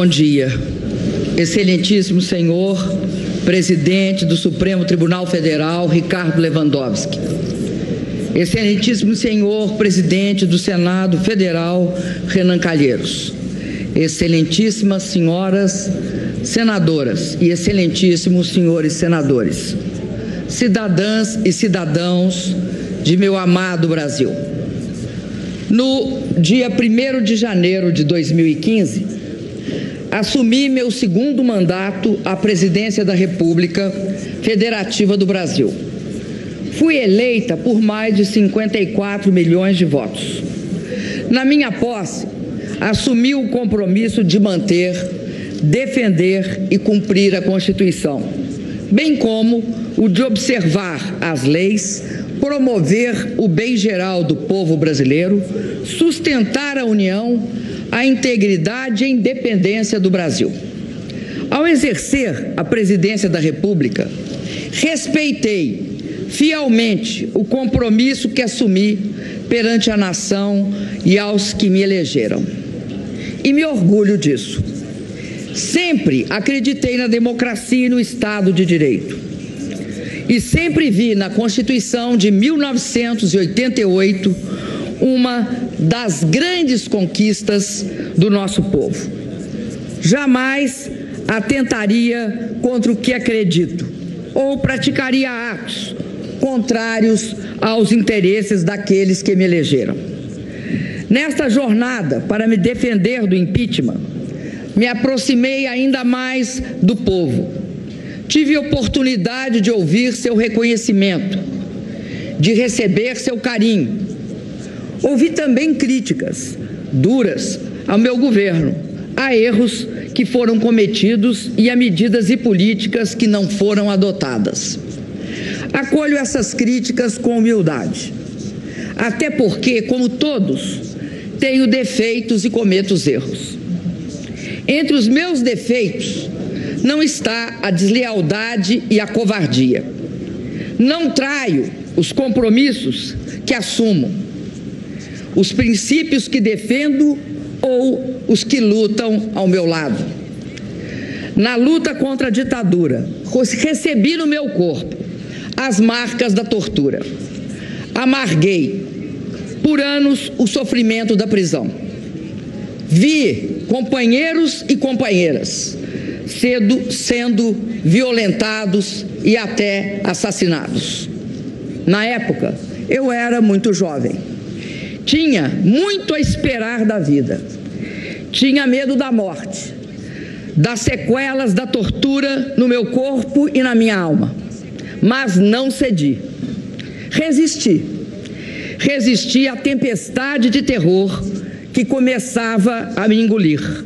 Bom dia, excelentíssimo senhor presidente do Supremo Tribunal Federal, Ricardo Lewandowski. Excelentíssimo senhor presidente do Senado Federal, Renan Calheiros. Excelentíssimas senhoras senadoras e excelentíssimos senhores senadores. Cidadãs e cidadãos de meu amado Brasil. No dia 1º de janeiro de 2015, assumi meu segundo mandato à presidência da República Federativa do Brasil. Fui eleita por mais de 54 milhões de votos. Na minha posse, assumi o compromisso de manter, defender e cumprir a Constituição, bem como o de observar as leis, promover o bem geral do povo brasileiro, sustentar a união, a integridade e a independência do Brasil. Ao exercer a presidência da República, respeitei fielmente o compromisso que assumi perante a nação e aos que me elegeram. E me orgulho disso. Sempre acreditei na democracia e no Estado de Direito. E sempre vi na Constituição de 1988 uma das grandes conquistas do nosso povo. Jamais atentaria contra o que acredito ou praticaria atos contrários aos interesses daqueles que me elegeram. Nesta jornada para me defender do impeachment, me aproximei ainda mais do povo. Tive oportunidade de ouvir seu reconhecimento, de receber seu carinho. Ouvi também críticas duras ao meu governo, a erros que foram cometidos e a medidas e políticas que não foram adotadas. Acolho essas críticas com humildade, até porque, como todos, tenho defeitos e cometo erros. Entre os meus defeitos não está a deslealdade e a covardia. Não traio os compromissos que assumo, os princípios que defendo ou os que lutam ao meu lado. Na luta contra a ditadura, recebi no meu corpo as marcas da tortura. Amarguei por anos o sofrimento da prisão. Vi companheiros e companheiras sendo violentados e até assassinados. Na época, eu era muito jovem. Tinha muito a esperar da vida. Tinha medo da morte, das sequelas da tortura no meu corpo e na minha alma. Mas não cedi. Resisti. Resisti à tempestade de terror que começava a me engolir,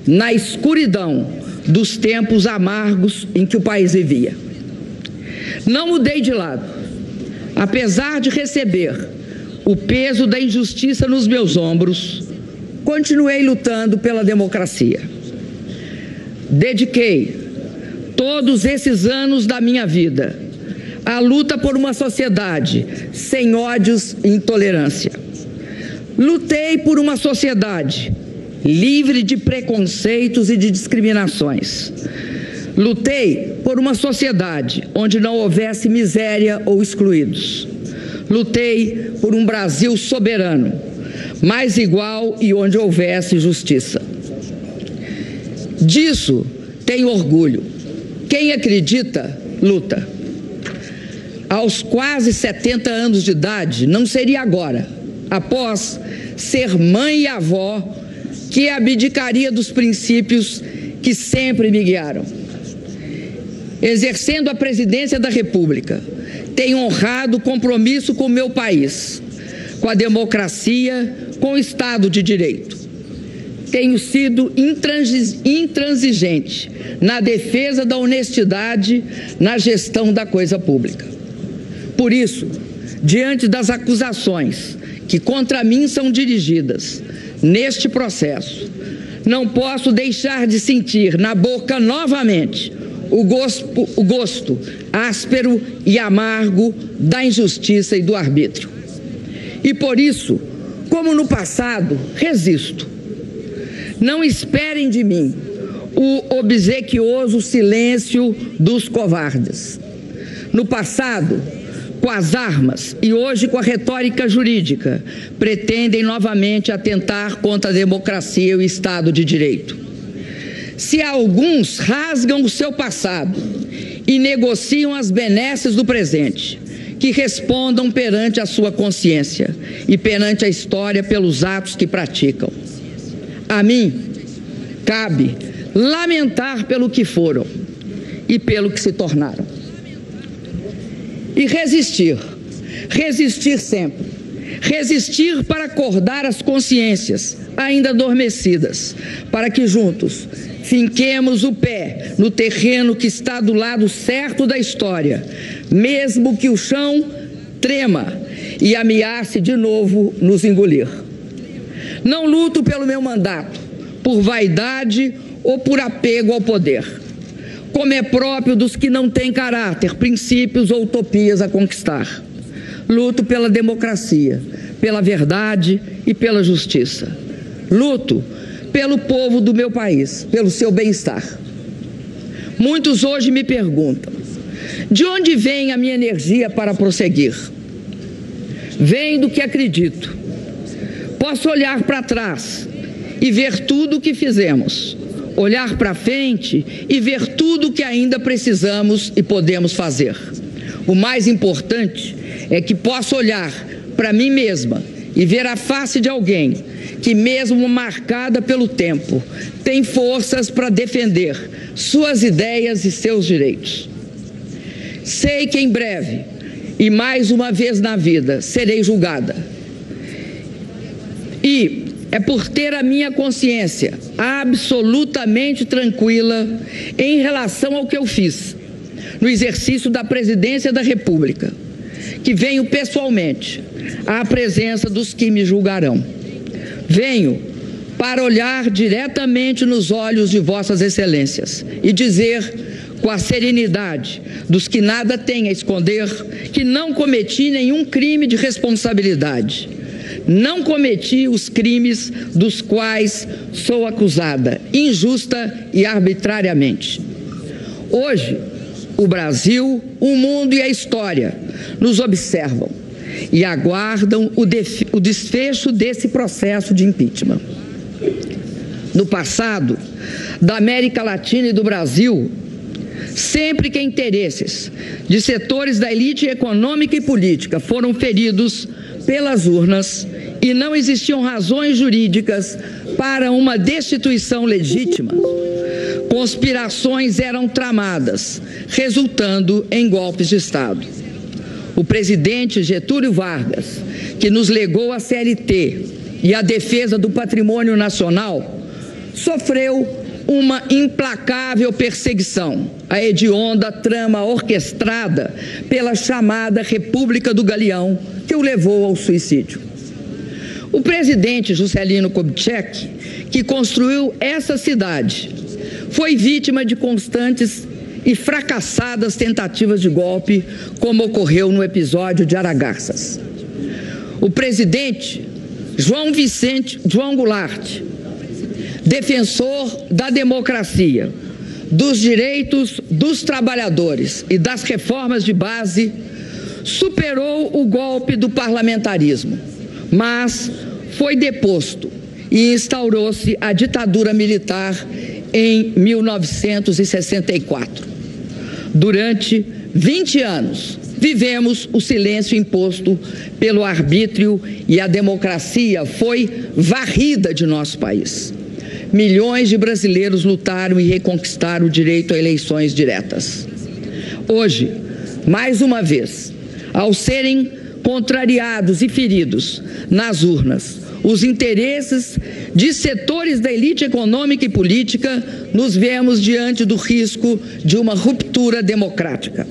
na escuridão dos tempos amargos em que o país vivia. Não mudei de lado. Apesar de receber o peso da injustiça nos meus ombros, continuei lutando pela democracia. Dediquei todos esses anos da minha vida à luta por uma sociedade sem ódios e intolerância. Lutei por uma sociedade livre de preconceitos e de discriminações. Lutei por uma sociedade onde não houvesse miséria ou excluídos. Lutei por um Brasil soberano, mais igual e onde houvesse justiça. Disso tenho orgulho. Quem acredita, luta. Aos quase 70 anos de idade, não seria agora, após ser mãe e avó, que abdicaria dos princípios que sempre me guiaram. Exercendo a presidência da República, tenho honrado o compromisso com o meu país, com a democracia, com o Estado de Direito. Tenho sido intransigente na defesa da honestidade na gestão da coisa pública. Por isso, diante das acusações que contra mim são dirigidas neste processo, não posso deixar de sentir na boca novamente o gosto áspero e amargo da injustiça e do arbítrio. E por isso, como no passado, resisto. Não esperem de mim o obsequioso silêncio dos covardes. No passado, com as armas e hoje com a retórica jurídica, pretendem novamente atentar contra a democracia e o Estado de Direito. Se alguns rasgam o seu passado e negociam as benesses do presente, que respondam perante a sua consciência e perante a história pelos atos que praticam. A mim, cabe lamentar pelo que foram e pelo que se tornaram. E resistir sempre. Resistir para acordar as consciências ainda adormecidas, para que juntos finquemos o pé no terreno que está do lado certo da história, mesmo que o chão trema e ameace de novo nos engolir. Não luto pelo meu mandato, por vaidade ou por apego ao poder, como é próprio dos que não têm caráter, princípios ou utopias a conquistar. Luto pela democracia, pela verdade e pela justiça. Luto pelo povo do meu país, pelo seu bem-estar. Muitos hoje me perguntam: de onde vem a minha energia para prosseguir? Vem do que acredito. Posso olhar para trás e ver tudo o que fizemos, olhar para frente e ver tudo o que ainda precisamos e podemos fazer. O mais importante é que posso olhar para mim mesma e ver a face de alguém que, mesmo marcada pelo tempo, tem forças para defender suas ideias e seus direitos. Sei que em breve, e mais uma vez na vida, serei julgada. E é por ter a minha consciência absolutamente tranquila em relação ao que eu fiz no exercício da presidência da República, que venho pessoalmente à presença dos que me julgarão. Venho para olhar diretamente nos olhos de vossas excelências e dizer com a serenidade dos que nada têm a esconder que não cometi nenhum crime de responsabilidade. Não cometi os crimes dos quais sou acusada, injusta e arbitrariamente. Hoje, o Brasil, o mundo e a história nos observam e aguardam o desfecho desse processo de impeachment. No passado, da América Latina e do Brasil, sempre que interesses de setores da elite econômica e política foram feridos pelas urnas e não existiam razões jurídicas para uma destituição legítima, conspirações eram tramadas, resultando em golpes de Estado. O presidente Getúlio Vargas, que nos legou a CLT e a defesa do patrimônio nacional, sofreu uma implacável perseguição, a hedionda trama orquestrada pela chamada República do Galeão, que o levou ao suicídio. O presidente Juscelino Kubitschek, que construiu essa cidade, foi vítima de constantes e fracassadas tentativas de golpe, como ocorreu no episódio de Aragarças. O presidente João Goulart, defensor da democracia, dos direitos dos trabalhadores e das reformas de base, superou o golpe do parlamentarismo, mas foi deposto e instaurou-se a ditadura militar em 1964. Durante 20 anos, vivemos o silêncio imposto pelo arbítrio e a democracia foi varrida de nosso país. Milhões de brasileiros lutaram e reconquistaram o direito a eleições diretas. Hoje, mais uma vez, ao serem contrariados e feridos nas urnas os interesses de setores da elite econômica e política, nos vemos diante do risco de uma ruptura democrática.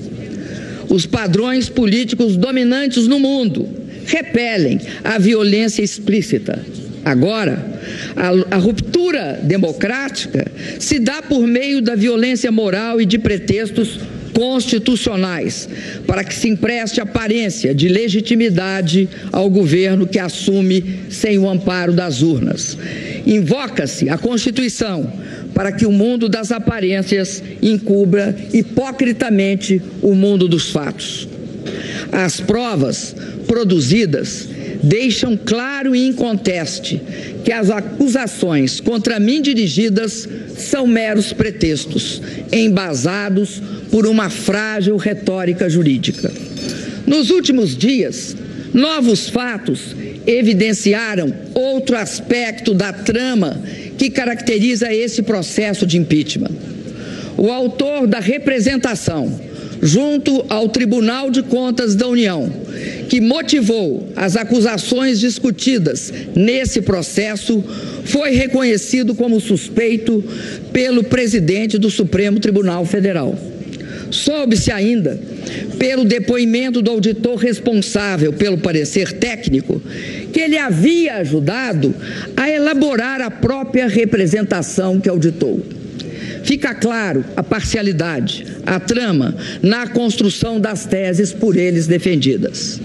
Os padrões políticos dominantes no mundo repelem a violência explícita. Agora, a ruptura democrática se dá por meio da violência moral e de pretextos constitucionais para que se empreste aparência de legitimidade ao governo que assume sem o amparo das urnas. Invoca-se a Constituição para que o mundo das aparências encubra hipocritamente o mundo dos fatos. As provas produzidas deixam claro e inconteste que as acusações contra mim dirigidas são meros pretextos, embasados por uma frágil retórica jurídica. Nos últimos dias, novos fatos evidenciaram outro aspecto da trama que caracteriza esse processo de impeachment. O autor da representação junto ao Tribunal de Contas da União, que motivou as acusações discutidas nesse processo, foi reconhecido como suspeito pelo presidente do Supremo Tribunal Federal. Soube-se ainda, pelo depoimento do auditor responsável pelo parecer técnico, que ele havia ajudado a elaborar a própria representação que auditou. Fica claro a parcialidade, a trama na construção das teses por eles defendidas.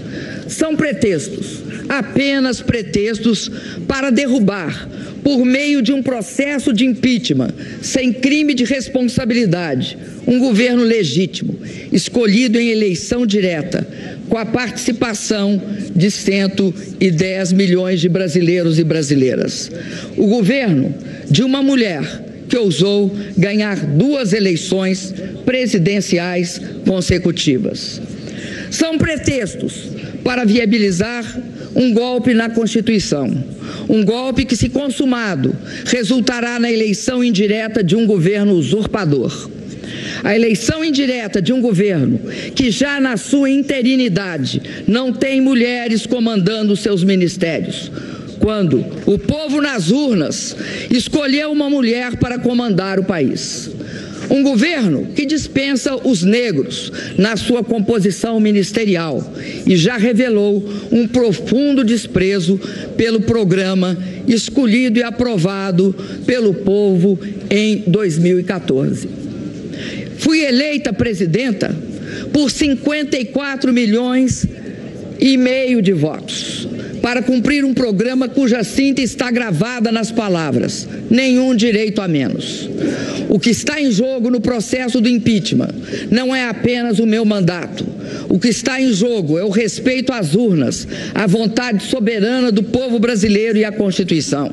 São pretextos, apenas pretextos para derrubar, por meio de um processo de impeachment, sem crime de responsabilidade, um governo legítimo, escolhido em eleição direta, com a participação de 110 milhões de brasileiros e brasileiras. O governo de uma mulher que ousou ganhar 2 eleições presidenciais consecutivas. São pretextos para viabilizar um golpe na Constituição, um golpe que, se consumado, resultará na eleição indireta de um governo usurpador. A eleição indireta de um governo que já na sua interinidade não tem mulheres comandando seus ministérios, quando o povo nas urnas escolheu uma mulher para comandar o país. Um governo que dispensa os negros na sua composição ministerial e já revelou um profundo desprezo pelo programa escolhido e aprovado pelo povo em 2014. Fui eleita presidenta por 54 milhões e meio de votos, para cumprir um programa cuja síntese está gravada nas palavras: nenhum direito a menos. O que está em jogo no processo do impeachment não é apenas o meu mandato. O que está em jogo é o respeito às urnas, à vontade soberana do povo brasileiro e à Constituição.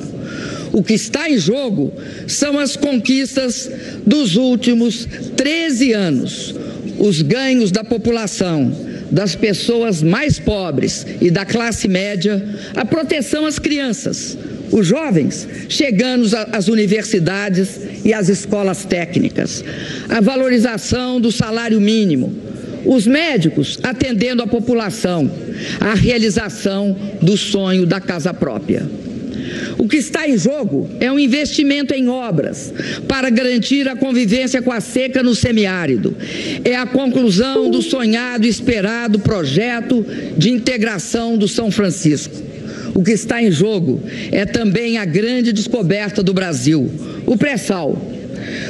O que está em jogo são as conquistas dos últimos 13 anos, os ganhos da população, das pessoas mais pobres e da classe média, a proteção às crianças, os jovens chegando às universidades e às escolas técnicas, a valorização do salário mínimo, os médicos atendendo a população, a realização do sonho da casa própria. O que está em jogo é um investimento em obras para garantir a convivência com a seca no semiárido. É a conclusão do sonhado e esperado projeto de integração do São Francisco. O que está em jogo é também a grande descoberta do Brasil, o pré-sal.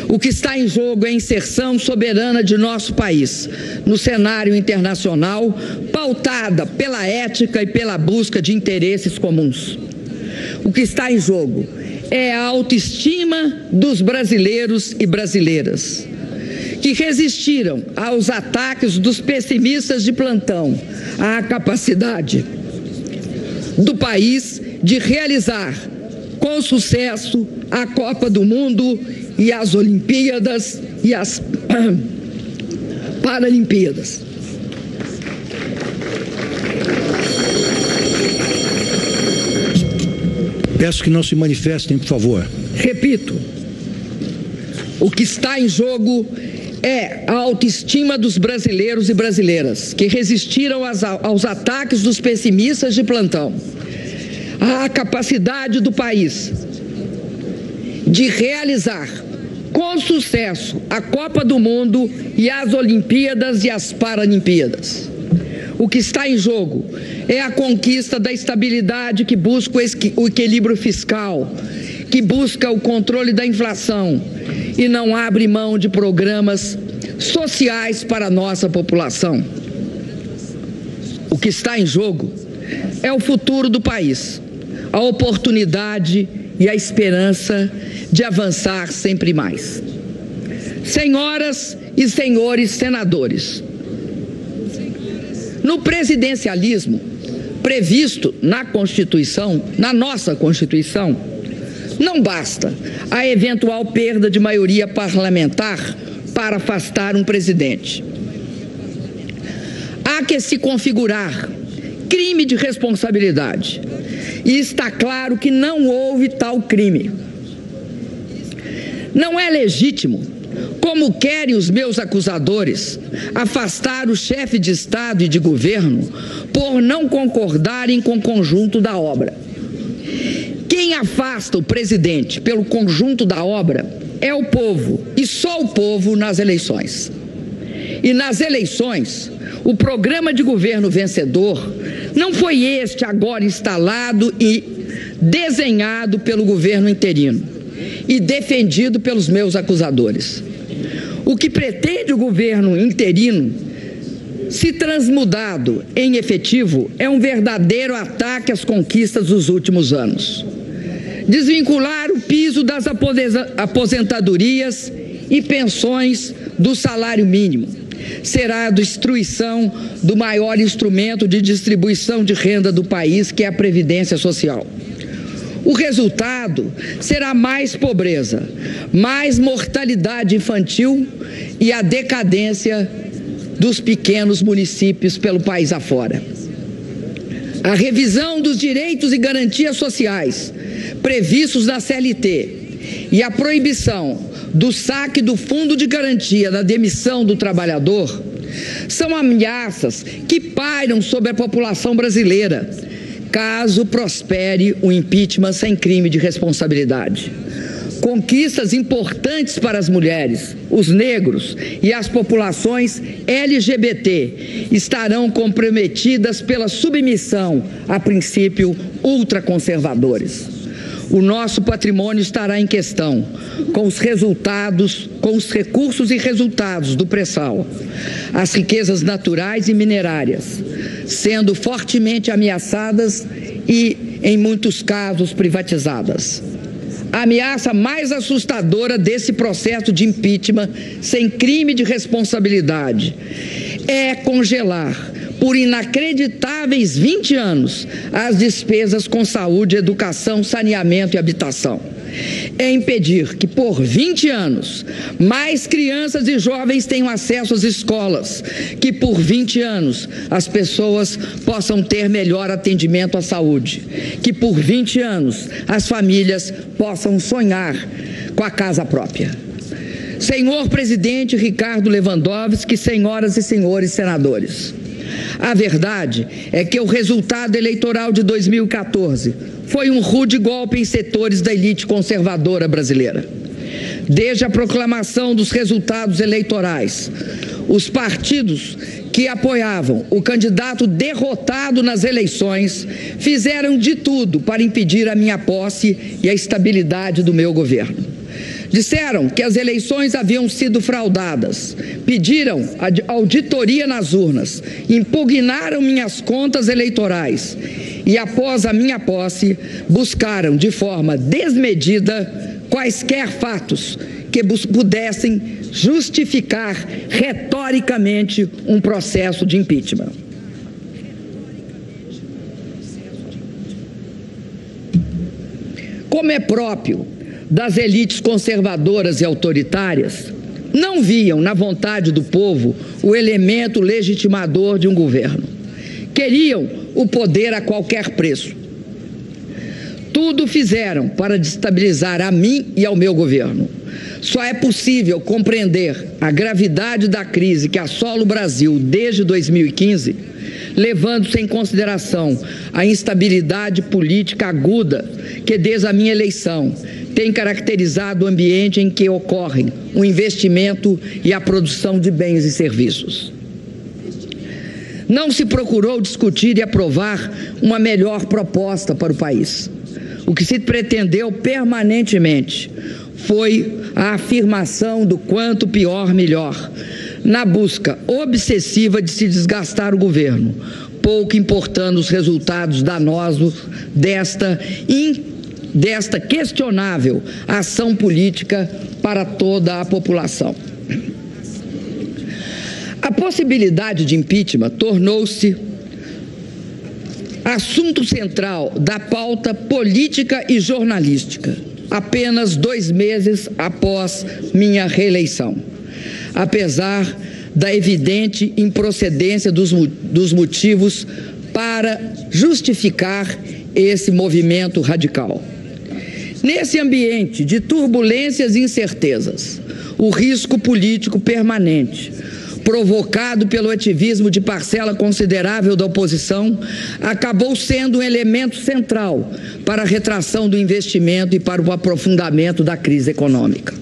O que está em jogo é a inserção soberana de nosso país no cenário internacional, pautada pela ética e pela busca de interesses comuns. O que está em jogo é a autoestima dos brasileiros e brasileiras, que resistiram aos ataques dos pessimistas de plantão, à capacidade do país de realizar com sucesso a Copa do Mundo e as Olimpíadas e as Paralimpíadas. Peço que não se manifestem, por favor. Repito, o que está em jogo é a autoestima dos brasileiros e brasileiras, que resistiram aos ataques dos pessimistas de plantão, a capacidade do país de realizar com sucesso a Copa do Mundo e as Olimpíadas e as Paralimpíadas. O que está em jogo é a conquista da estabilidade que busca o equilíbrio fiscal, que busca o controle da inflação e não abre mão de programas sociais para a nossa população. O que está em jogo é o futuro do país, a oportunidade e a esperança de avançar sempre mais. Senhoras e senhores senadores, no presidencialismo previsto na Constituição, na nossa Constituição, não basta a eventual perda de maioria parlamentar para afastar um presidente. Há que se configurar crime de responsabilidade. E está claro que não houve tal crime. Não é legítimo, como querem os meus acusadores, afastar o chefe de Estado e de governo por não concordarem com o conjunto da obra. Quem afasta o presidente pelo conjunto da obra é o povo, e só o povo nas eleições. E nas eleições, o programa de governo vencedor não foi este agora instalado e desenhado pelo governo interino e defendido pelos meus acusadores. O que pretende o governo interino, se transmudado em efetivo, é um verdadeiro ataque às conquistas dos últimos anos. Desvincular o piso das aposentadorias e pensões do salário mínimo será a destruição do maior instrumento de distribuição de renda do país, que é a Previdência Social. O resultado será mais pobreza, mais mortalidade infantil e a decadência dos pequenos municípios pelo país afora. A revisão dos direitos e garantias sociais previstos na CLT e a proibição do saque do fundo de garantia da demissão do trabalhador são ameaças que pairam sobre a população brasileira, caso prospere o impeachment sem crime de responsabilidade. Conquistas importantes para as mulheres, os negros e as populações LGBT estarão comprometidas pela submissão a princípios ultraconservadores. O nosso patrimônio estará em questão, com os recursos e resultados do pré-sal, as riquezas naturais e minerárias, sendo fortemente ameaçadas e, em muitos casos, privatizadas. A ameaça mais assustadora desse processo de impeachment sem crime de responsabilidade é congelar, por inacreditáveis 20 anos, as despesas com saúde, educação, saneamento e habitação. É impedir que, por 20 anos, mais crianças e jovens tenham acesso às escolas, que por 20 anos as pessoas possam ter melhor atendimento à saúde, que por 20 anos as famílias possam sonhar com a casa própria. Senhor presidente Ricardo Lewandowski, senhoras e senhores senadores, a verdade é que o resultado eleitoral de 2014 foi um rude golpe em setores da elite conservadora brasileira. Desde a proclamação dos resultados eleitorais, os partidos que apoiavam o candidato derrotado nas eleições fizeram de tudo para impedir a minha posse e a estabilidade do meu governo. Disseram que as eleições haviam sido fraudadas, pediram auditoria nas urnas, impugnaram minhas contas eleitorais e, após a minha posse, buscaram de forma desmedida quaisquer fatos que pudessem justificar retoricamente um processo de impeachment. Como é próprio das elites conservadoras e autoritárias, não viam na vontade do povo o elemento legitimador de um governo. Queriam o poder a qualquer preço. Tudo fizeram para destabilizar a mim e ao meu governo. Só é possível compreender a gravidade da crise que assola o Brasil desde 2015, levando-se em consideração a instabilidade política aguda que, desde a minha eleição, tem caracterizado o ambiente em que ocorrem o investimento e a produção de bens e serviços. Não se procurou discutir e aprovar uma melhor proposta para o país. O que se pretendeu permanentemente foi a afirmação do quanto pior, melhor, na busca obsessiva de se desgastar o governo, pouco importando os resultados danosos desta questionável ação política para toda a população. A possibilidade de impeachment tornou-se assunto central da pauta política e jornalística, apenas 2 meses após minha reeleição, apesar da evidente improcedência dos motivos para justificar esse movimento radical. Nesse ambiente de turbulências e incertezas, o risco político permanente, provocado pelo ativismo de parcela considerável da oposição, acabou sendo um elemento central para a retração do investimento e para o aprofundamento da crise econômica.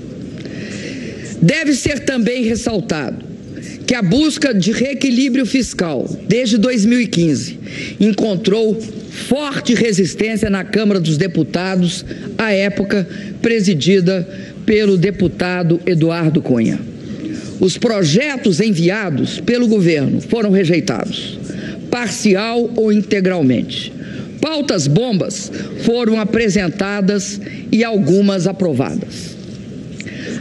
Deve ser também ressaltado que a busca de reequilíbrio fiscal, desde 2015, encontrou forte resistência na Câmara dos Deputados, à época presidida pelo deputado Eduardo Cunha. Os projetos enviados pelo governo foram rejeitados, parcial ou integralmente. Pautas bombas foram apresentadas e algumas aprovadas.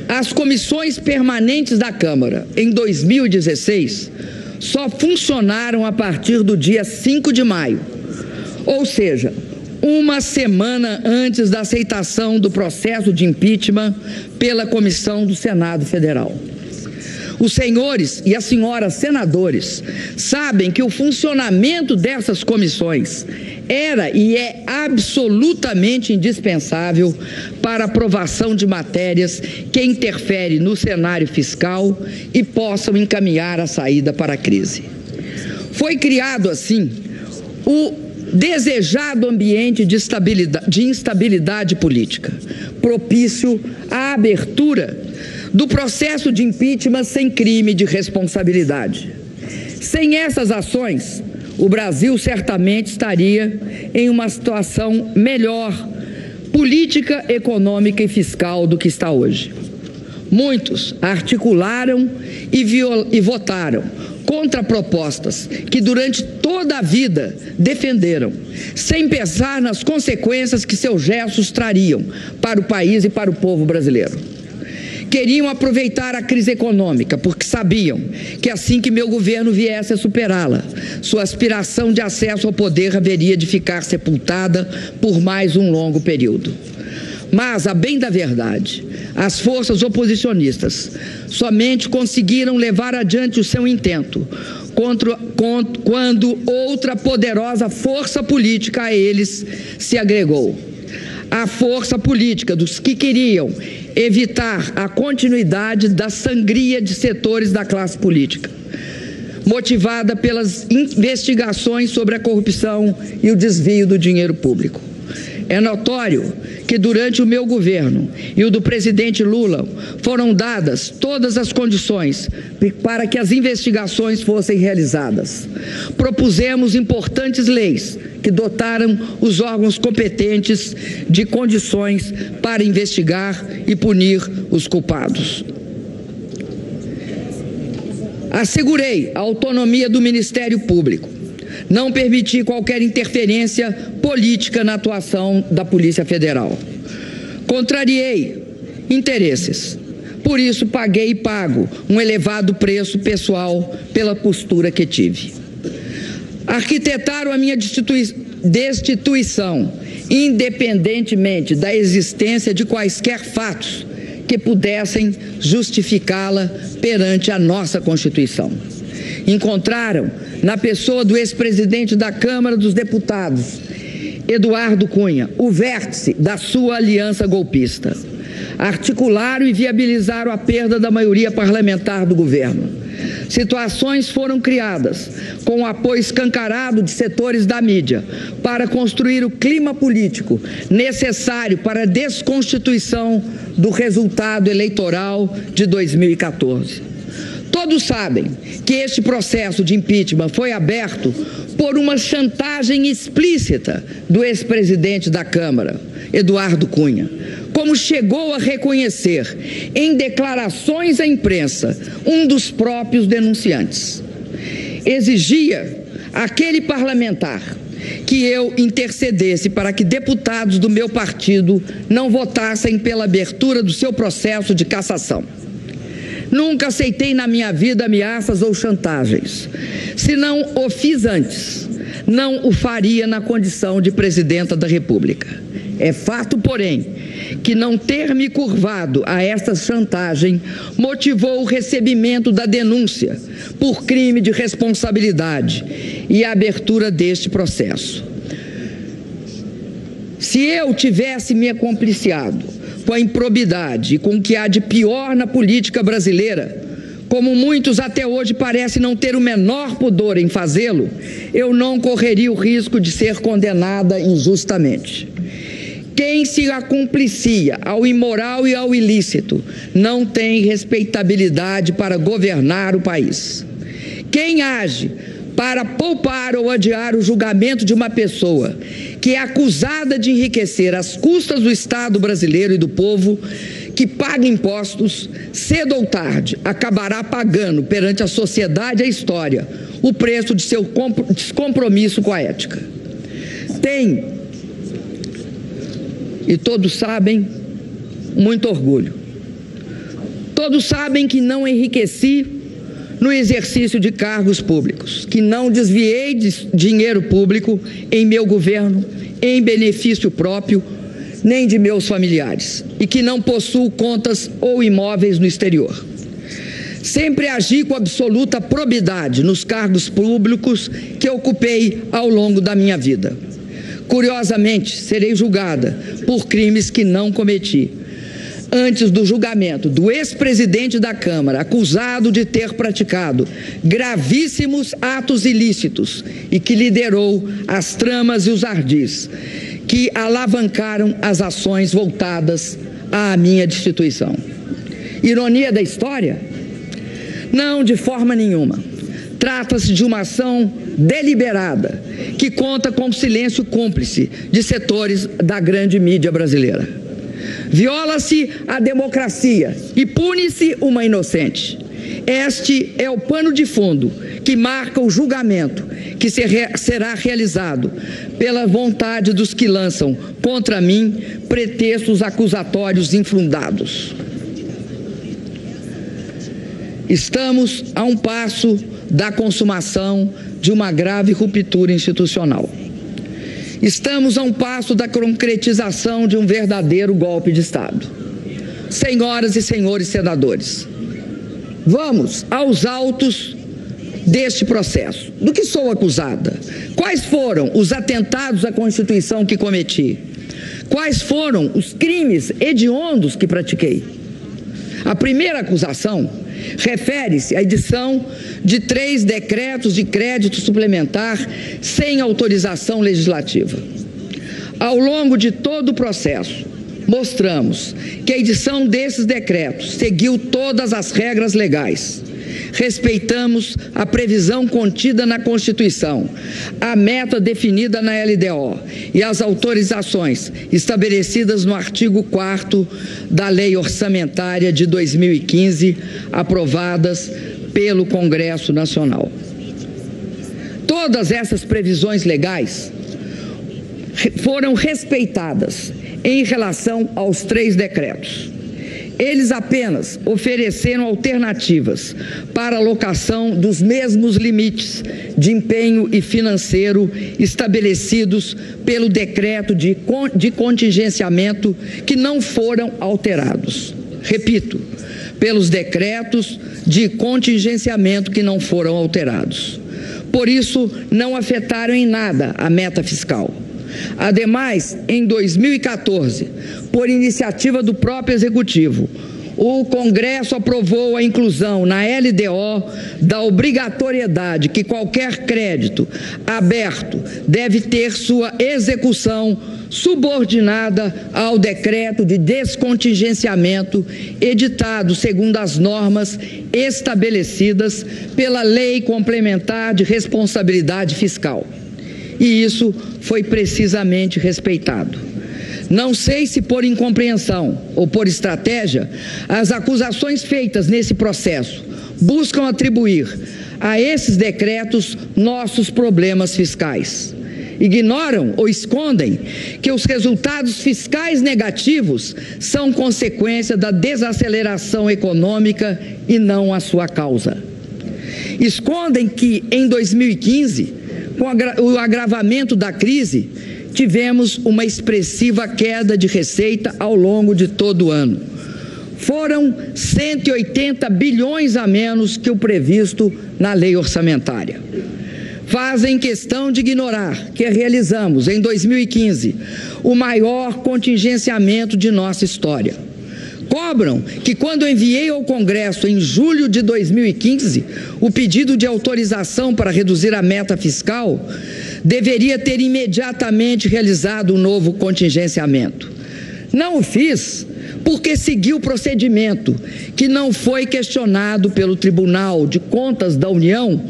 As comissões permanentes da Câmara, em 2016, só funcionaram a partir do dia 5 de maio, ou seja, uma semana antes da aceitação do processo de impeachment pela Comissão do Senado Federal. Os senhores e as senhoras senadores sabem que o funcionamento dessas comissões era e é absolutamente indispensável para a aprovação de matérias que interferem no cenário fiscal e possam encaminhar a saída para a crise. Foi criado, assim, o desejado ambiente de instabilidade política, propício à abertura do processo de impeachment sem crime de responsabilidade. Sem essas ações, o Brasil certamente estaria em uma situação melhor, política, econômica e fiscal do que está hoje. Muitos articularam e votaram contra propostas que durante toda a vida defenderam, sem pensar nas consequências que seus gestos trariam para o país e para o povo brasileiro. Queriam aproveitar a crise econômica, porque sabiam que assim que meu governo viesse a superá-la, sua aspiração de acesso ao poder haveria de ficar sepultada por mais um longo período. Mas, a bem da verdade, as forças oposicionistas somente conseguiram levar adiante o seu intento quando outra poderosa força política a eles se agregou. A força política dos que queriam evitar a continuidade da sangria de setores da classe política, motivada pelas investigações sobre a corrupção e o desvio do dinheiro público. É notório que durante o meu governo e o do presidente Lula foram dadas todas as condições para que as investigações fossem realizadas. Propusemos importantes leis que dotaram os órgãos competentes de condições para investigar e punir os culpados. Assegurei a autonomia do Ministério Público. Não permiti qualquer interferência política na atuação da Polícia Federal. Contrariei interesses. Por isso, paguei e pago um elevado preço pessoal pela postura que tive. Arquitetaram a minha destituição, independentemente da existência de quaisquer fatos que pudessem justificá-la perante a nossa Constituição. Encontraram, na pessoa do ex-presidente da Câmara dos Deputados, Eduardo Cunha, o vértice da sua aliança golpista. Articularam e viabilizaram a perda da maioria parlamentar do governo. Situações foram criadas com o apoio escancarado de setores da mídia para construir o clima político necessário para a desconstituição do resultado eleitoral de 2014. Todos sabem que este processo de impeachment foi aberto por uma chantagem explícita do ex-presidente da Câmara, Eduardo Cunha, como chegou a reconhecer em declarações à imprensa um dos próprios denunciantes. Exigia àquele parlamentar que eu intercedesse para que deputados do meu partido não votassem pela abertura do seu processo de cassação. Nunca aceitei na minha vida ameaças ou chantagens. Se não o fiz antes, não o faria na condição de presidenta da República. É fato, porém, que não ter me curvado a esta chantagem motivou o recebimento da denúncia por crime de responsabilidade e a abertura deste processo. Se eu tivesse me acompliciado com a improbidade e com o que há de pior na política brasileira, como muitos até hoje parecem não ter o menor pudor em fazê-lo, eu não correria o risco de ser condenada injustamente. Quem se acumplicia ao imoral e ao ilícito não tem respeitabilidade para governar o país. Quem age para poupar ou adiar o julgamento de uma pessoa que é acusada de enriquecer às custas do Estado brasileiro e do povo, que paga impostos, cedo ou tarde acabará pagando perante a sociedade e a história o preço de seu descompromisso com a ética. Tem, e todos sabem, muito orgulho. Todos sabem que não enriqueci no exercício de cargos públicos, que não desviei de dinheiro público em meu governo, em benefício próprio, nem de meus familiares, e que não possuo contas ou imóveis no exterior. Sempre agi com absoluta probidade nos cargos públicos que ocupei ao longo da minha vida. Curiosamente, serei julgada por crimes que não cometi. Antes do julgamento do ex-presidente da Câmara, acusado de ter praticado gravíssimos atos ilícitos e que liderou as tramas e os ardis que alavancaram as ações voltadas à minha destituição. Ironia da história? Não, de forma nenhuma. Trata-se de uma ação deliberada que conta com o silêncio cúmplice de setores da grande mídia brasileira. Viola-se a democracia e pune-se uma inocente. Este é o pano de fundo que marca o julgamento que será realizado pela vontade dos que lançam contra mim pretextos acusatórios infundados. Estamos a um passo da consumação de uma grave ruptura institucional. Estamos a um passo da concretização de um verdadeiro golpe de Estado. Senhoras e senhores senadores, vamos aos autos deste processo. Do que sou acusada? Quais foram os atentados à Constituição que cometi? Quais foram os crimes hediondos que pratiquei? A primeira acusação refere-se à edição de 3 decretos de crédito suplementar sem autorização legislativa. Ao longo de todo o processo, mostramos que a edição desses decretos seguiu todas as regras legais. Respeitamos a previsão contida na Constituição, a meta definida na LDO e as autorizações estabelecidas no artigo 4º da Lei Orçamentária de 2015, aprovadas pelo Congresso Nacional. Todas essas previsões legais foram respeitadas em relação aos 3 decretos. Eles apenas ofereceram alternativas para a alocação dos mesmos limites de empenho e financeiro estabelecidos pelo decreto de contingenciamento, que não foram alterados. Repito, pelos decretos de contingenciamento que não foram alterados. Por isso, não afetaram em nada a meta fiscal. Ademais, em 2014, por iniciativa do próprio Executivo, o Congresso aprovou a inclusão na LDO da obrigatoriedade que qualquer crédito aberto deve ter sua execução subordinada ao decreto de descontingenciamento editado segundo as normas estabelecidas pela Lei Complementar de Responsabilidade Fiscal. E isso foi precisamente respeitado. Não sei se por incompreensão ou por estratégia, as acusações feitas nesse processo buscam atribuir a esses decretos nossos problemas fiscais. Ignoram ou escondem que os resultados fiscais negativos são consequência da desaceleração econômica e não a sua causa. Escondem que, em 2015, com o agravamento da crise, tivemos uma expressiva queda de receita ao longo de todo o ano. Foram 180 bilhões a menos que o previsto na lei orçamentária. Fazem questão de ignorar que realizamos, em 2015, o maior contingenciamento de nossa história. Cobram que, quando enviei ao Congresso, em julho de 2015, o pedido de autorização para reduzir a meta fiscal, deveria ter imediatamente realizado um novo contingenciamento. Não o fiz porque segui o procedimento que não foi questionado pelo Tribunal de Contas da União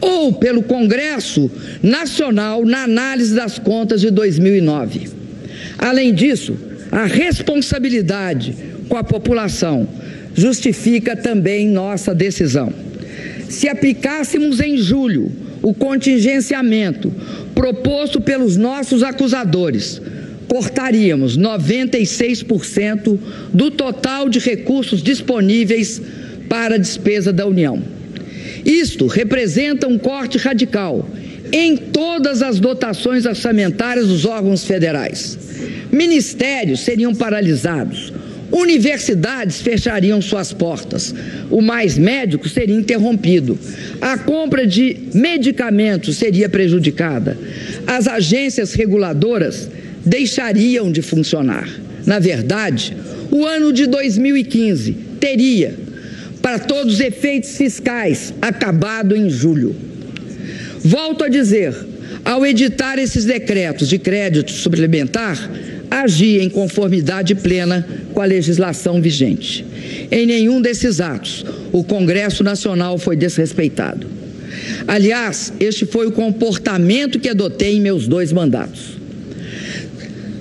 ou pelo Congresso Nacional na análise das contas de 2009. Além disso, a responsabilidade com a população justifica também nossa decisão. Se aplicássemos em julho o contingenciamento proposto pelos nossos acusadores, cortaríamos 96% do total de recursos disponíveis para a despesa da União. Isto representa um corte radical em todas as dotações orçamentárias dos órgãos federais. Ministérios seriam paralisados, universidades fechariam suas portas, o Mais Médico seria interrompido, a compra de medicamentos seria prejudicada, as agências reguladoras deixariam de funcionar. Na verdade, o ano de 2015 teria, para todos os efeitos fiscais, acabado em julho. Volto a dizer, ao editar esses decretos de crédito suplementar, agi em conformidade plena com a legislação vigente. Em nenhum desses atos, o Congresso Nacional foi desrespeitado. Aliás, este foi o comportamento que adotei em meus 2 mandatos.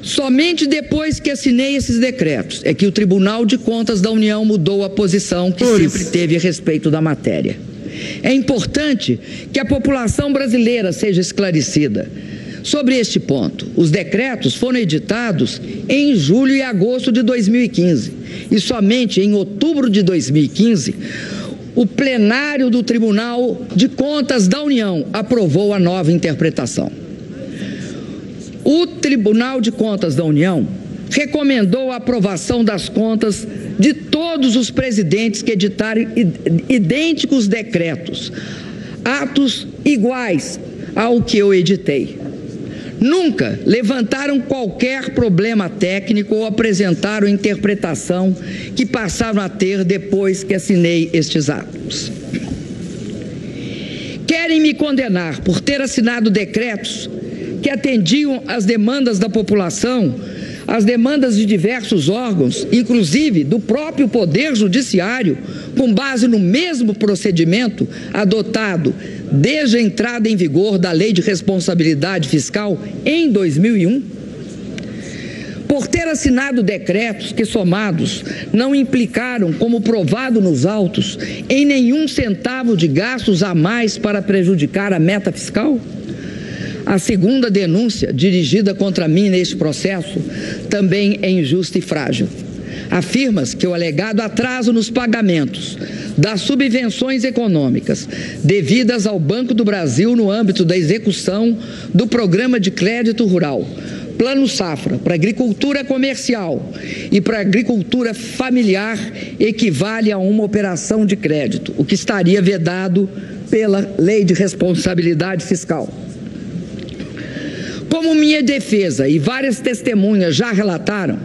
Somente depois que assinei esses decretos é que o Tribunal de Contas da União mudou a posição que sempre teve a respeito da matéria. É importante que a população brasileira seja esclarecida sobre este ponto. Os decretos foram editados em julho e agosto de 2015 e somente em outubro de 2015 o plenário do Tribunal de Contas da União aprovou a nova interpretação. O Tribunal de Contas da União recomendou a aprovação das contas de todos os presidentes que editaram idênticos decretos, atos iguais ao que eu editei. Nunca levantaram qualquer problema técnico ou apresentaram interpretação que passaram a ter depois que assinei estes atos. Querem me condenar por ter assinado decretos que atendiam às demandas da população, às demandas de diversos órgãos, inclusive do próprio Poder Judiciário, com base no mesmo procedimento adotado desde a entrada em vigor da Lei de Responsabilidade Fiscal em 2001? Por ter assinado decretos que, somados, não implicaram, como provado nos autos, em nenhum centavo de gastos a mais para prejudicar a meta fiscal? A segunda denúncia dirigida contra mim neste processo também é injusta e frágil. Afirma-se que o alegado atraso nos pagamentos das subvenções econômicas devidas ao Banco do Brasil no âmbito da execução do Programa de Crédito Rural, Plano Safra, para agricultura comercial e para agricultura familiar equivale a uma operação de crédito, o que estaria vedado pela Lei de Responsabilidade Fiscal. Como minha defesa e várias testemunhas já relataram,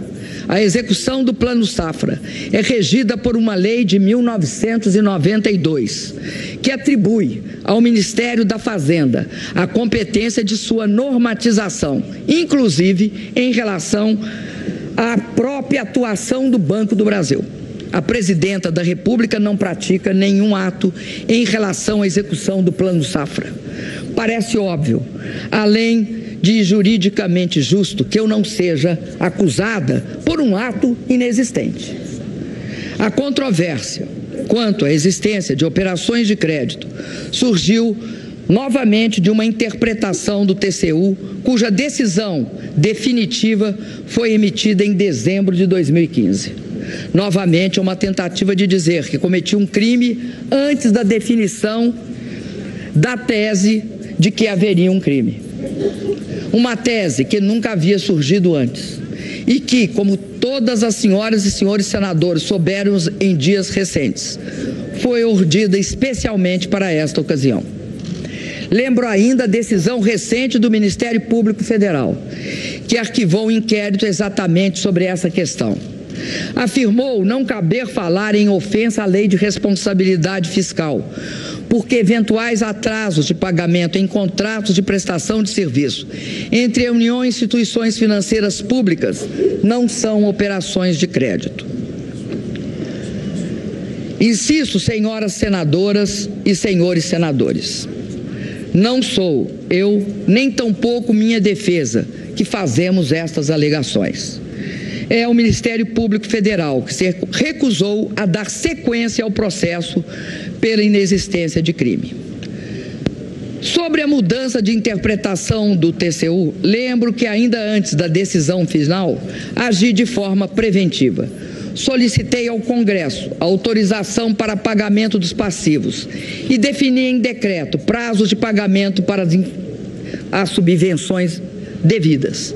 a execução do Plano Safra é regida por uma lei de 1992, que atribui ao Ministério da Fazenda a competência de sua normatização, inclusive em relação à própria atuação do Banco do Brasil. A Presidenta da República não pratica nenhum ato em relação à execução do Plano Safra. Parece óbvio, além de juridicamente justo que eu não seja acusada por um ato inexistente. A controvérsia quanto à existência de operações de crédito surgiu novamente de uma interpretação do TCU, cuja decisão definitiva foi emitida em dezembro de 2015. Novamente, é uma tentativa de dizer que cometi um crime antes da definição da tese de que haveria um crime. Uma tese que nunca havia surgido antes e que, como todas as senhoras e senhores senadores souberam em dias recentes, foi urdida especialmente para esta ocasião. Lembro ainda a decisão recente do Ministério Público Federal, que arquivou um inquérito exatamente sobre essa questão. Afirmou não caber falar em ofensa à lei de responsabilidade fiscal, porque eventuais atrasos de pagamento em contratos de prestação de serviço entre a União e instituições financeiras públicas não são operações de crédito. Insisto, senhoras senadoras e senhores senadores, não sou eu, nem tampouco minha defesa, que fazemos estas alegações. É o Ministério Público Federal que se recusou a dar sequência ao processo pela inexistência de crime. Sobre a mudança de interpretação do TCU, lembro que ainda antes da decisão final, agi de forma preventiva. Solicitei ao Congresso a autorização para pagamento dos passivos e defini em decreto prazos de pagamento para as subvenções devidas.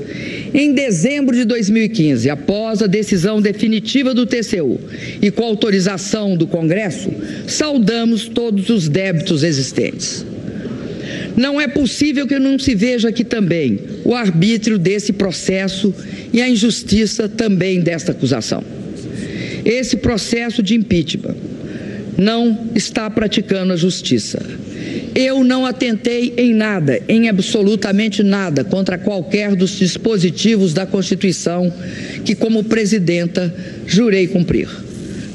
Em dezembro de 2015, após a decisão definitiva do TCU e com autorização do Congresso, saldamos todos os débitos existentes. Não é possível que não se veja aqui também o arbítrio desse processo e a injustiça também desta acusação. Esse processo de impeachment não está praticando a justiça. Eu não atentei em nada, em absolutamente nada, contra qualquer dos dispositivos da Constituição que, como presidenta, jurei cumprir.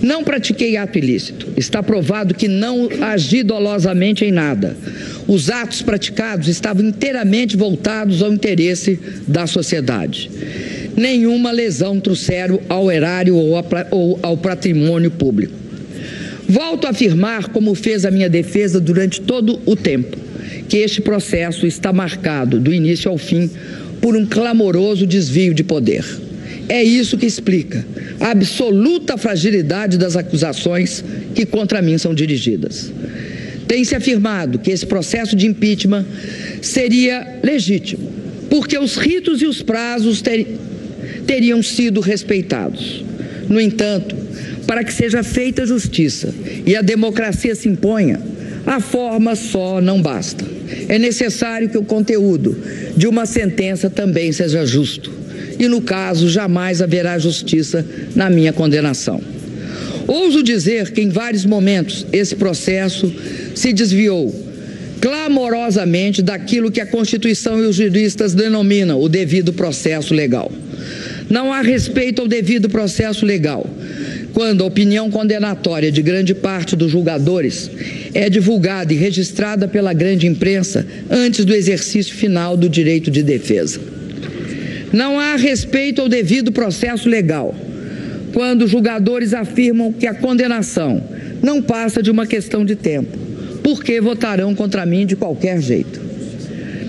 Não pratiquei ato ilícito. Está provado que não agi dolosamente em nada. Os atos praticados estavam inteiramente voltados ao interesse da sociedade. Nenhuma lesão trouxeram ao erário ou ao patrimônio público. Volto a afirmar, como fez a minha defesa durante todo o tempo, que este processo está marcado, do início ao fim, por um clamoroso desvio de poder. É isso que explica a absoluta fragilidade das acusações que contra mim são dirigidas. Tem-se afirmado que esse processo de impeachment seria legítimo, porque os ritos e os prazos teriam sido respeitados. No entanto, para que seja feita justiça e a democracia se imponha, a forma só não basta. É necessário que o conteúdo de uma sentença também seja justo. E, no caso, jamais haverá justiça na minha condenação. Ouso dizer que, em vários momentos, esse processo se desviou clamorosamente daquilo que a Constituição e os juristas denominam o devido processo legal. Não há respeito ao devido processo legal quando a opinião condenatória de grande parte dos julgadores é divulgada e registrada pela grande imprensa antes do exercício final do direito de defesa. Não há respeito ao devido processo legal quando os julgadores afirmam que a condenação não passa de uma questão de tempo, porque votarão contra mim de qualquer jeito.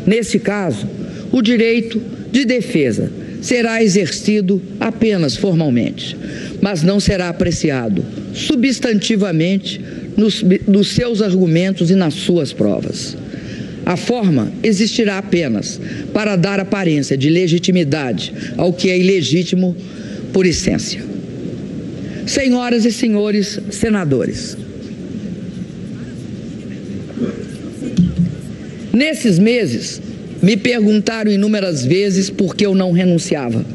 Nesse caso, o direito de defesa será exercido apenas formalmente, mas não será apreciado substantivamente nos seus argumentos e nas suas provas. A forma existirá apenas para dar aparência de legitimidade ao que é ilegítimo por essência. Senhoras e senhores senadores, nesses meses, me perguntaram inúmeras vezes por que eu não renunciava,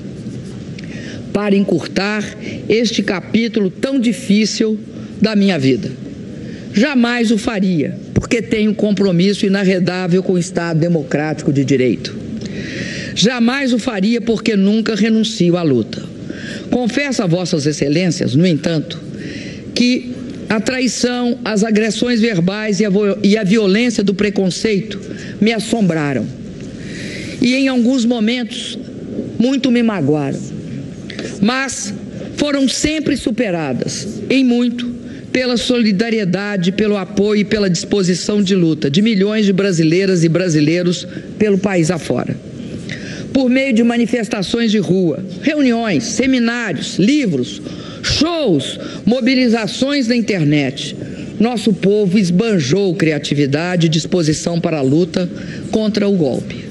para encurtar este capítulo tão difícil da minha vida. Jamais o faria, porque tenho compromisso inarredável com o Estado democrático de direito. Jamais o faria porque nunca renuncio à luta. Confesso a vossas excelências, no entanto, que a traição, as agressões verbais e a violência do preconceito me assombraram. e em alguns momentos muito me magoaram, mas foram sempre superadas, em muito, pela solidariedade, pelo apoio e pela disposição de luta de milhões de brasileiras e brasileiros pelo país afora. Por meio de manifestações de rua, reuniões, seminários, livros, shows, mobilizações na internet, nosso povo esbanjou criatividade e disposição para a luta contra o golpe.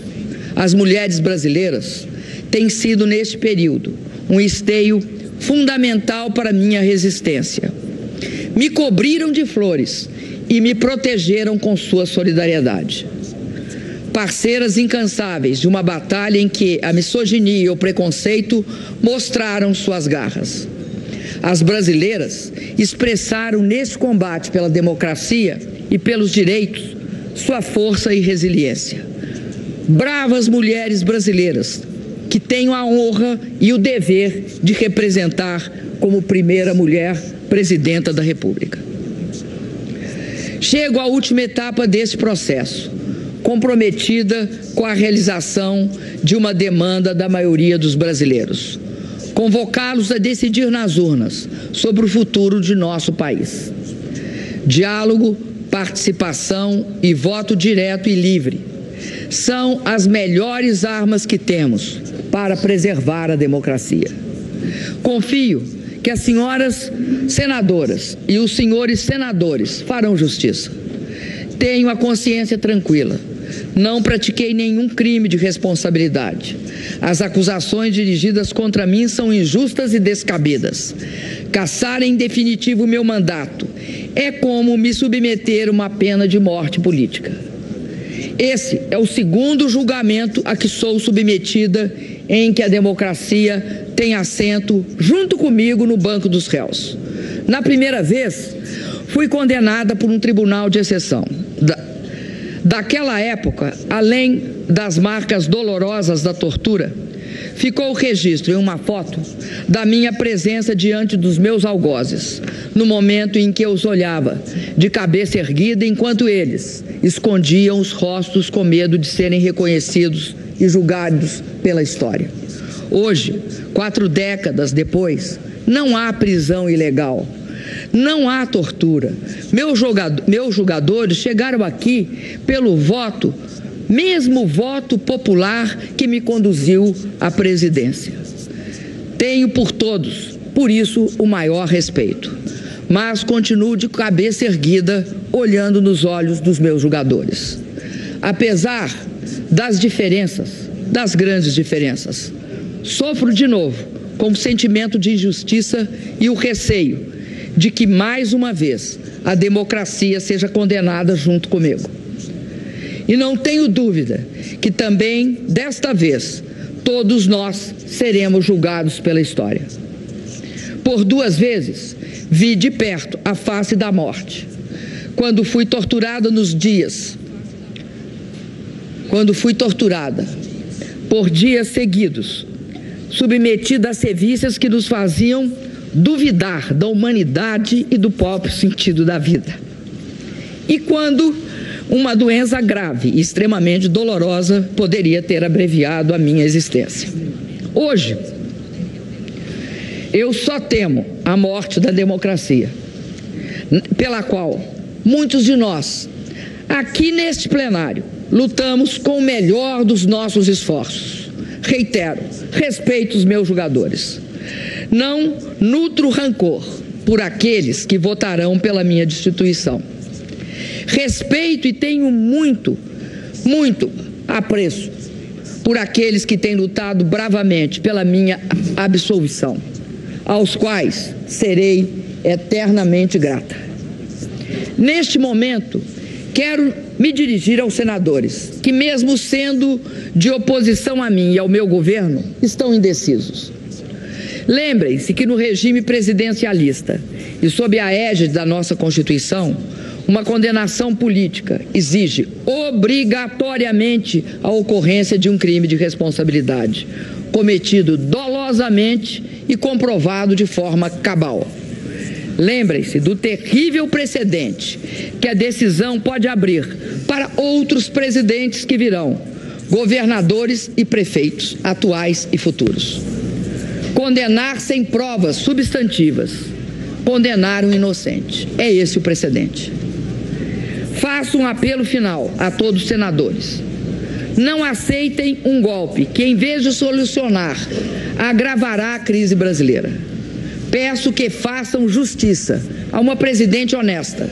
As mulheres brasileiras têm sido, neste período, um esteio fundamental para minha resistência. Me cobriram de flores e me protegeram com sua solidariedade. Parceiras incansáveis de uma batalha em que a misoginia e o preconceito mostraram suas garras. As brasileiras expressaram nesse combate pela democracia e pelos direitos sua força e resiliência. Bravas mulheres brasileiras que tenho a honra e o dever de representar como primeira mulher presidenta da República. Chego à última etapa desse processo, comprometida com a realização de uma demanda da maioria dos brasileiros: convocá-los a decidir nas urnas sobre o futuro de nosso país. Diálogo, participação e voto direto e livre são as melhores armas que temos para preservar a democracia. Confio que as senhoras senadoras e os senhores senadores farão justiça. Tenho a consciência tranquila. Não pratiquei nenhum crime de responsabilidade. As acusações dirigidas contra mim são injustas e descabidas. Cassar em definitivo meu mandato é como me submeter a uma pena de morte política. Esse é o segundo julgamento a que sou submetida em que a democracia tem assento junto comigo no banco dos réus. Na primeira vez, fui condenada por um tribunal de exceção. Daquela época, além das marcas dolorosas da tortura, ficou o registro em uma foto da minha presença diante dos meus algozes, no momento em que eu os olhava, de cabeça erguida, enquanto eles escondiam os rostos com medo de serem reconhecidos e julgados pela história. Hoje, 4 décadas depois, não há prisão ilegal. Não há tortura. Meus julgadores chegaram aqui pelo voto, mesmo voto popular que me conduziu à presidência. Tenho por todos, por isso, o maior respeito. Mas continuo de cabeça erguida, olhando nos olhos dos meus julgadores. Apesar das diferenças, das grandes diferenças, sofro de novo com o sentimento de injustiça e o receio de que, mais uma vez, a democracia seja condenada junto comigo. E não tenho dúvida que também, desta vez, todos nós seremos julgados pela história. Por 2 vezes, vi de perto a face da morte. Quando fui torturada por dias seguidos, submetida a sevícias que nos faziam duvidar da humanidade e do próprio sentido da vida. E quando uma doença grave e extremamente dolorosa poderia ter abreviado a minha existência. Hoje, eu só temo a morte da democracia, pela qual muitos de nós, aqui neste plenário, lutamos com o melhor dos nossos esforços. Reitero, respeito os meus julgadores. Não nutro rancor por aqueles que votarão pela minha destituição. Respeito e tenho muito apreço por aqueles que têm lutado bravamente pela minha absolvição, aos quais serei eternamente grata. Neste momento, quero me dirigir aos senadores, que mesmo sendo de oposição a mim e ao meu governo, estão indecisos. Lembrem-se que no regime presidencialista e sob a égide da nossa Constituição, uma condenação política exige obrigatoriamente a ocorrência de um crime de responsabilidade, cometido dolosamente e comprovado de forma cabal. Lembrem-se do terrível precedente que a decisão pode abrir para outros presidentes que virão, governadores e prefeitos, atuais e futuros. Condenar sem provas substantivas, condenar um inocente. É esse o precedente. Faço um apelo final a todos os senadores. Não aceitem um golpe que, em vez de solucionar, agravará a crise brasileira. Peço que façam justiça a uma presidente honesta,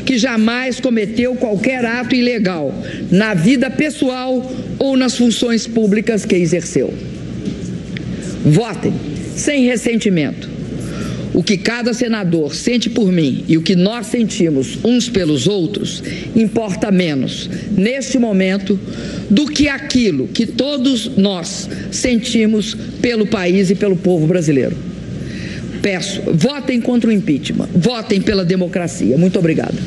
que jamais cometeu qualquer ato ilegal na vida pessoal ou nas funções públicas que exerceu. Votem sem ressentimento. O que cada senador sente por mim e o que nós sentimos uns pelos outros importa menos, neste momento, do que aquilo que todos nós sentimos pelo país e pelo povo brasileiro. Peço, votem contra o impeachment, votem pela democracia. Muito obrigada.